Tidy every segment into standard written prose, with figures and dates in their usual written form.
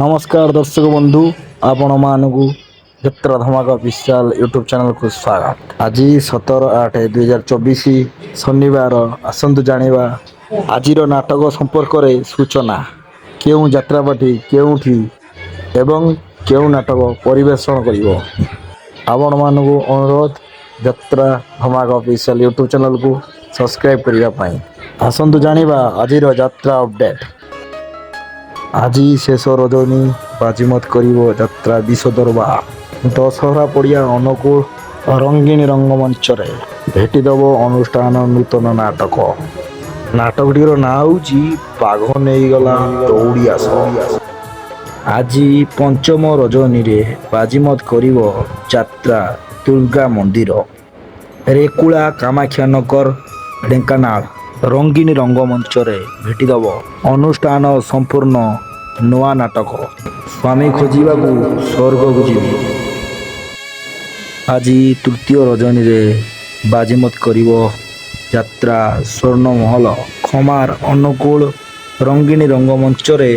नमस्कार दर्शक बंधु आपण मानू यात्रा धमाका विशाल यूट्यूब चैनल को स्वागत। आज 17/8/2024 शनिवार आसतु जानिबा आजिर नाटक संपर्क में सूचना केउ यात्रापाठी केउठी एवं केउ नाटक परिवेषण करिवो। आपण मानू अनुरोध यात्रा धमाका विशाल यूट्यूब चैनल को सब्सक्राइब करिया पाई। आसतु जानिबा आजिर यात्रा अपडेट। আজি शेष रजनी बाजीमत करिवो यात्रा विश्वदरबा दशहरा पड़िया अनुकूल रंगीन रंगमंच रे भेटिदेव अनुष्ठान नूतन नाटक। नाटकटीर ना हूँ बाघ नहीं गला दौड़ी आस। आज पंचम रजनी रे बाजीमत करिवो यात्रा दुर्गा मंदिर रेकुला कामाख्यानगर ढेंकानाल रंगीन रंगमंच रे भेटिदेव अनुष्ठान संपूर्ण नुआ नाटक स्वामी खोजा स्वर्ग को जीवी। आज तृतीय रजनी रे बाजीमत करिवो यात्रा स्वर्ण महल खमार अनुकूल रंगीन रंगमंच रे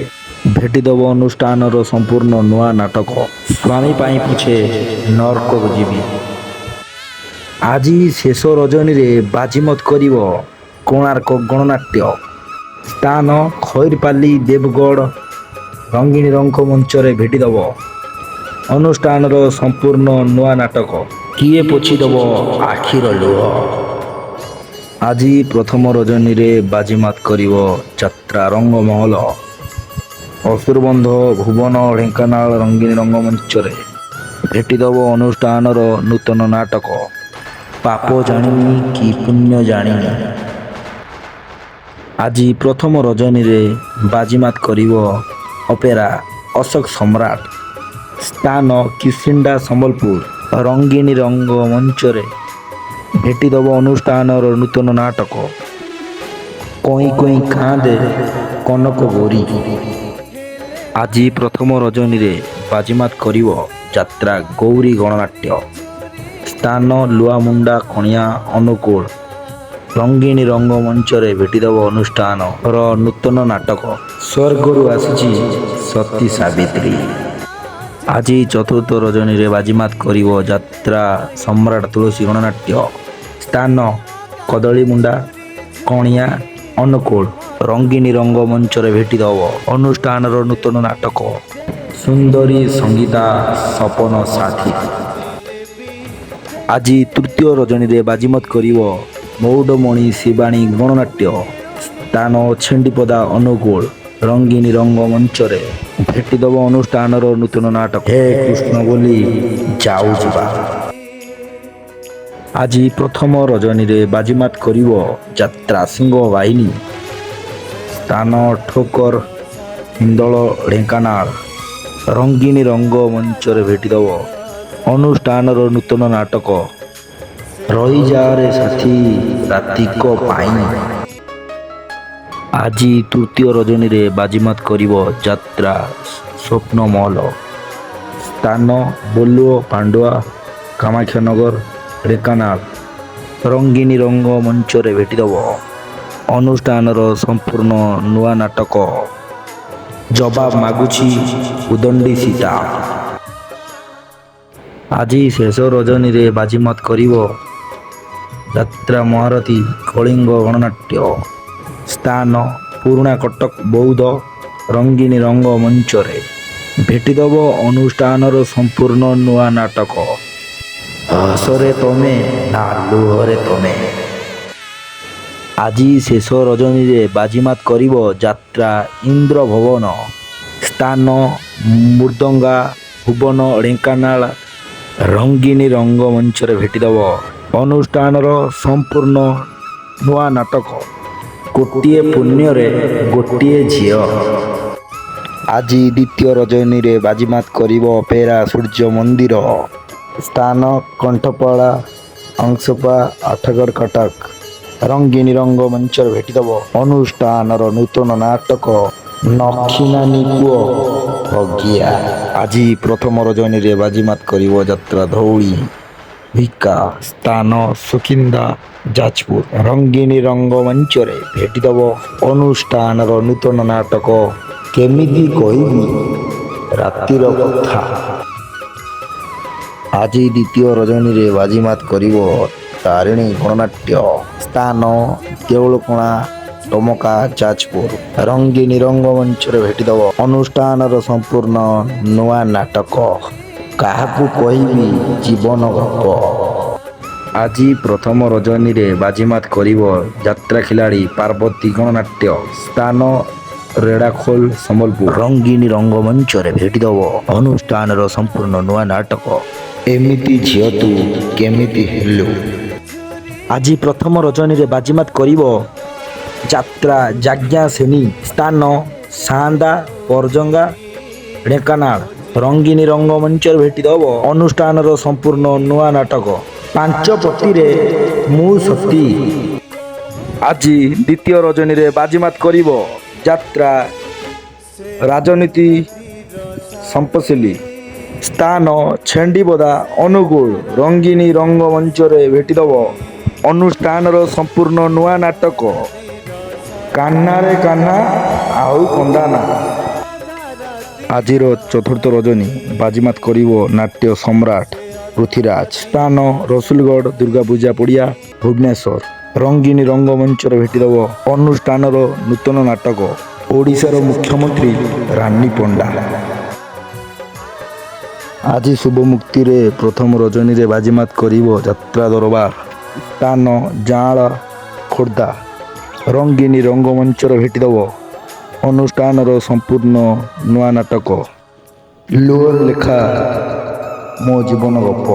भेटिदेव अनुष्ठान संपूर्ण नुआ नाटक स्वामी पाई पूछे नर्क को जीवी। आज शेष रजनी रे बाजीमत करिवो कोणार्क गणनाट्य स्थान खैरपाली देवगढ़ रंगीन रंगमंच रे भेटिदेव अनुष्ठान संपूर्ण नुआ नाटक किए पोछीदेव आखिर लुह। आज प्रथम रजनी रे बाजीमात करिवो यात्रा रंगमहल असुरबंध भुवन ढेंकानाल रंगीन रंगमंच रे भेटिदेव अनुष्ठान नूतन नाटक पाप जानी कि पुण्य जानी। आज प्रथम रजनी रे बाजीमात करिवो अपेरा अशोक सम्राट स्थान किसिंडा संबलपुर रंगीन रंगमंच रे भेटिदेव अनुष्ठान नूतन नाटक कोई कोई खाँदे कनक गोरी। आज प्रथम रजनी रे बाजीमात करिवो यात्रा गौरी गणनाट्य स्थान लुआमुंडा खणिया अनुकूल रंगीन रंगमंच रे भेटिदेव अनुष्ठान नूतन नाटक स्वर्गरु आसी सती सावित्री। आज चतुर्थ रजनी रे बाजीमात करिवो यात्रा सम्राट तुलसी गणनाट्य स्थान कदलीमुंडा कणिया अनुकूल रंगीन रंगमंच रे भेटिदेव अनुष्ठान नूतन नाटक सुंदरी संगीता सपन साथी। आज तृतीय रजनी रे बाजीमत करिवो मौडमणि शिवाणी गणनाट्य स्थान छेंडीपदा अनुकूल रंगीन रंगमंच रे भेटिदेव अनुष्ठान नूतन नाटक हे कृष्ण बोली जाऊ जीवा। आज प्रथम रजनी रे बाजीमात करिवो यात्रा सिंह बाहिनी स्थान ठोकर हिंदल ढेंकानाल रंगीन रंगमंच रे भेटिदेव अनुष्ठान नूतन नाटक रही जा रे साथी रातिक पाई। आज तृतीय रजनी रे बाजीमात करिवो यात्रा स्वप्न महल स्थान बोलुओ पांडुआ कामाख्यानगर ढेंकानाल रंगीन रंगमंच रे भेटिदेव अनुष्ठान संपूर्ण नुआ नाटक जवाब मागुची उदंडी सीता। आज शेष रजनी रे बाजीमात करिवो यात्रा महारथी कलिंग गणनाट्य स्थान पुराणा कटक बौद्ध रंगीन रंगमंच रे भेटिदेव अनुष्ठान संपूर्ण नुआ नाटक हसरे तमे ना लुहरे तमे। आज शेष रजनी रे बाजीमात करिवो यात्रा इंद्र भवन स्थान मृदंगा भुवन ढेंकानाल रंगीन रंगमंच रे भेटिदेव अनुष्ठान संपूर्ण नुआ नाटक गोटे पुण्य रे गोटे झील। आज द्वितीय रजनी रे बाजीमात करिवो अपेरा सूर्य मंदिर स्थान कंठपाड़ा अंशपा आठगढ़ कटक रंगीन रंगमंच रे भेटिदेव अनुष्ठान नूतन नाटक नखिनानी पुओ भगिया। आज प्रथम रजनी रे बाजीमात करिवो यात्रा धौली भिका स्थान सुकिंदा जाजपुर रंगीन रंगमंच रे भेटिदेव अनुष्ठान नूतन नाटक केमिति कहिबी ରାତିର କଥା। ଆଜି ଦ୍ୱିତୀୟ ରଜନୀରେ ବାଜିମାତ କରିବ ତାରିଣୀ ଗଣନାଟ୍ୟ। ସ୍ଥାନ ଦେଉଳକଣା, ଟମକା, ଯାଜପୁର। ରଙ୍ଗିନୀ ରଙ୍ଗମଞ୍ଚରେ ଭେଟିଦେବ ଅନୁଷ୍ଠାନର ସମ୍ପୂର୍ଣ୍ଣ ନୂଆ ନାଟକ କାହାକୁ କହିବି ଜୀବନ ଗପ। ଆଜି ପ୍ରଥମ ରଜନୀରେ ବାଜିମାତ କରିବ ଯାତ୍ରା ଖିଲାଡ଼ି ପାର୍ବତୀ ଗଣନାଟ୍ୟ। ସ୍ଥାନ ରେଢ଼ାଖୋଲ, ସମ୍ବଲପୁର। ରଙ୍ଗିନୀ ରଙ୍ଗମଞ୍ଚରେ ଭେଟିଦେବ ଅନୁଷ୍ଠାନର ସମ୍ପୂର୍ଣ୍ଣ ନୂଆ ନାଟକ ଏମିତି ଝିଅ ତୁ କେମିତି ହେଲୁ। ଆଜି ପ୍ରଥମ ରଜନୀରେ ବାଜିମାତ କରିବ ଯାତ୍ରା ଯାଜ୍ଞସେନୀ। ସ୍ଥାନ ସାଆନ୍ଦା, ପରଜଙ୍ଗା, ଢେଙ୍କାନାଳ। ରଙ୍ଗିନୀ ରଙ୍ଗମଞ୍ଚରେ ଭେଟିଦେବ ଅନୁଷ୍ଠାନର ସମ୍ପୂର୍ଣ୍ଣ ନୂଆ ନାଟକ ପାଞ୍ଚପତିରେ ମୁଁ ସତୀ। ଆଜି ଦ୍ୱିତୀୟ ରଜନୀରେ ବାଜିମାତ କରିବ ଯାତ୍ରା ରାଜନୀତି ସମ୍ପଶିଲି। ସ୍ଥାନ ଛେଣ୍ଡିବଦା, ଅନୁଗୁଳ। ରଙ୍ଗିନୀ ରଙ୍ଗମଞ୍ଚରେ ଭେଟିଦେବ ଅନୁଷ୍ଠାନର ସମ୍ପୂର୍ଣ୍ଣ ନୂଆ ନାଟକ କାହ୍ନାରେ କାହ୍ନା ଆଉ କନ୍ଦାନା। ଆଜିର ଚତୁର୍ଥ ରଜନୀ ବାଜିମାତ କରିବ ନାଟ୍ୟ ସମ୍ରାଟ ପୃଥ୍ୱୀରାଜ। ସ୍ଥାନ ରସୁଲଗଡ଼, ଦୁର୍ଗାପୂଜା ପଡ଼ିଆ, ଭୁବନେଶ୍ୱର। ରଙ୍ଗିନୀ ରଙ୍ଗମଞ୍ଚରେ ଭେଟିଦେବ ଅନୁଷ୍ଠାନର ନୂତନ ନାଟକ ଓଡ଼ିଶାର ମୁଖ୍ୟମନ୍ତ୍ରୀ ରାନୀ ପଣ୍ଡା। ଆଜି ଶୁଭ ମୁକ୍ତିରେ ପ୍ରଥମ ରଜନୀରେ ବାଜିମାତ କରିବ ଯାତ୍ରା ଦରବାର। ସ୍ଥାନ ଯାଆଁଳା, ଖୋର୍ଦ୍ଧା। ରଙ୍ଗିନୀ ରଙ୍ଗମଞ୍ଚରେ ଭେଟିଦେବ ଅନୁଷ୍ଠାନର ସମ୍ପୂର୍ଣ୍ଣ ନୂଆ ନାଟକ ଲୁହରେ ଲେଖା ମୋ ଜୀବନ ଗପ।